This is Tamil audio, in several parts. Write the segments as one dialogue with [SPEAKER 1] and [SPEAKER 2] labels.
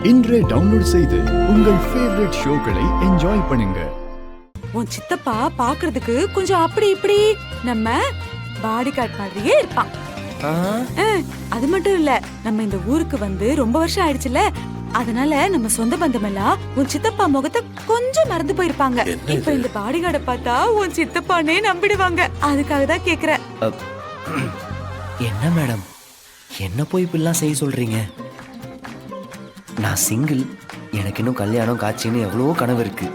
[SPEAKER 1] இன்றே டவுன்லோட் செய்து உங்கள் ஃபேவரட் ஷோக்களை என்ஜாய் பண்ணுங்க.
[SPEAKER 2] உன் சித்தப்பா பாக்குறதுக்கு கொஞ்சம் அப்படி இப்படி நம்ம பாடி கார்டு மாதிரியே இருப்பான். அது மட்டும் இல்ல, நம்ம இந்த ஊருக்கு வந்து ரொம்ப வருஷம் ஆயிடுச்சுல, அதனால நம்ம சொந்த பந்தம் எல்லாம் உன் சித்தப்பா முகத்தை கொஞ்சம் மறந்து போயிருப்பாங்க. இப்ப இந்த பாடி கார்டை பார்த்தா உன் சித்தப்பானே நம்பிடுவாங்க. அதுக்காக தான் கேக்குறேன்.
[SPEAKER 3] என்ன மேடம், என்ன போய் இப்படிலாம் செய்ய சொல்றீங்க? நான் சிங்கிள், எனக்கு இன்னும் கல்யாணம் காட்சின்னு எவ்வளவோ கனவு இருக்கு.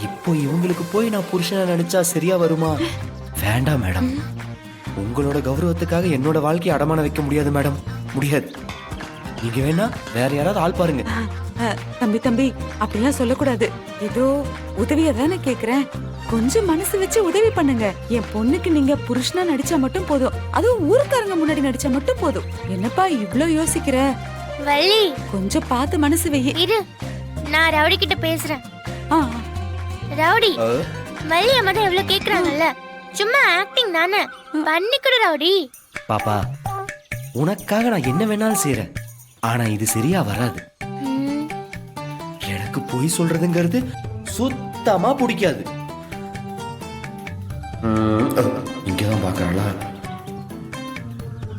[SPEAKER 3] இப்போ இவங்களுக்கு போய் நான் புருஷனை நடிச்சா சரியா வருமா? வேண்டாம் மேடம், உங்களோட கௌரவத்துக்காக என்னோட வாழ்க்கையை அடமான வைக்க முடியாது மேடம், முடியாது. நீங்க வேணா வேற யாராவது ஆள் பாருங்க.
[SPEAKER 2] தம்பி அப்படிலாம் சொல்லக்கூடாது. ஏதோ உதவியா தானே கேக்குறேன், கொஞ்சம் மனசு வச்சு உதவி பண்ணுங்க. என் பொண்ணுக்கு நீங்க புருஷனா நடிச்சா மட்டும் போதும், அதுவும் ஊருக்காரங்க முன்னாடி நடிச்சா மட்டும் போதும். என்னப்பா இவ்ளோ யோசிக்கிற?
[SPEAKER 4] வள்ளி,
[SPEAKER 2] கொஞ்சம் பார்த்து மனசு வெயி.
[SPEAKER 4] இரு, நான் ரவுடி கிட்ட பேசுறேன். ரவுடி, வள்ளி அம்மா தான் எவ்வளவு கேக்குறாங்கல்ல, சும்மா ஆக்டிங் தானே, பண்ணிக்கிடு ரவுடி.
[SPEAKER 3] பாப்பா, உனக்காக நான் என்ன வேணாலும் செய்யறேன், ஆனா இது சரியா வராது. எனக்கு பொய் சொல்றதுங்கிறது சுத்தமா பிடிக்காது. இங்கதான் பாக்குறாளா?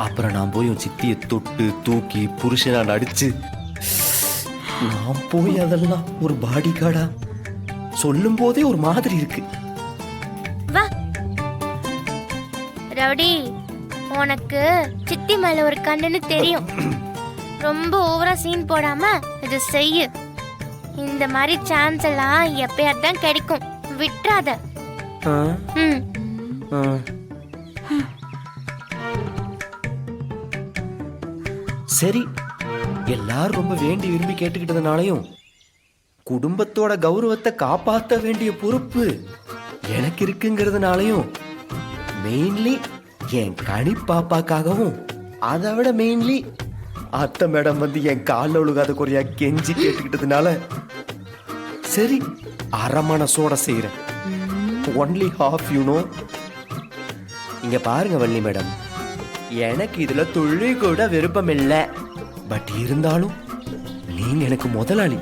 [SPEAKER 3] அப்புறம் நான் போய் உன் சித்தியை தொட்டு தூக்கி புருஷனா நடிச்சு, நான் போய் அதெல்லாம் ஒரு பாடி கார்டா சொல்லும் போதே ஒரு மாதிரி இருக்கு.
[SPEAKER 4] வா ரவுடி, உனக்கு சித்தி மேல ஒரு கண்ணுன்னு தெரியும். ரொம்ப ஓவரா சீன் போடாம இது செய்யு. இந்த மாதிரி சான்ஸ் எல்லாம் எப்பயாதான் கிடைக்கும், விட்டுறாத.
[SPEAKER 3] சரி, எல்லாரும் ரொம்ப வேண்டி விரும்பி கேட்டுக்கிட்டதுனாலையும் குடும்பத்தோட கௌரவத்தை காப்பாற்ற வேண்டிய பொறுப்பு எனக்கு இருக்குங்கிறதுனாலையும், மெயின்லி என் கனி பாப்பாக்காகவும், அதை விட மெயின்லி அத்தை மேடம் வந்து என் காலில் ஒழுகாத குறையா கெஞ்சி கேட்டுக்கிட்டதுனால சரி அரை மனசோட செய்யறேன். Only half you know. இங்க பாருங்க வள்ளி மேடம், எனக்கு இதுல துளி கூட விருப்பம் இல்லை. பட் இருந்தாலும் நீங்க எனக்கு முதலாளி,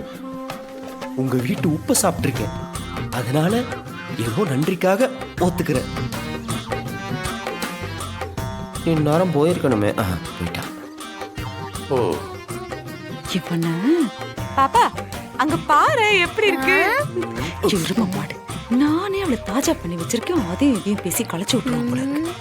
[SPEAKER 3] உங்க வீட்டு உப்பு சாப்பிட்டிருக்கேன், அதனால ஏதோ நன்றிக்காக ஒத்துக்கிறேன். இந்நேரம் போயிருக்கணுமே, போயிட்டா. ஓ
[SPEAKER 2] இவன பாப்பா அங்க பாரு எப்படி இருக்கு. எருமை மாடு, நானே அவளை தாஜா பண்ணி வச்சிருக்கேன், அதையும் இதையும் பேசி களைச்சு விட்டுருவோம் போல இருக்கு.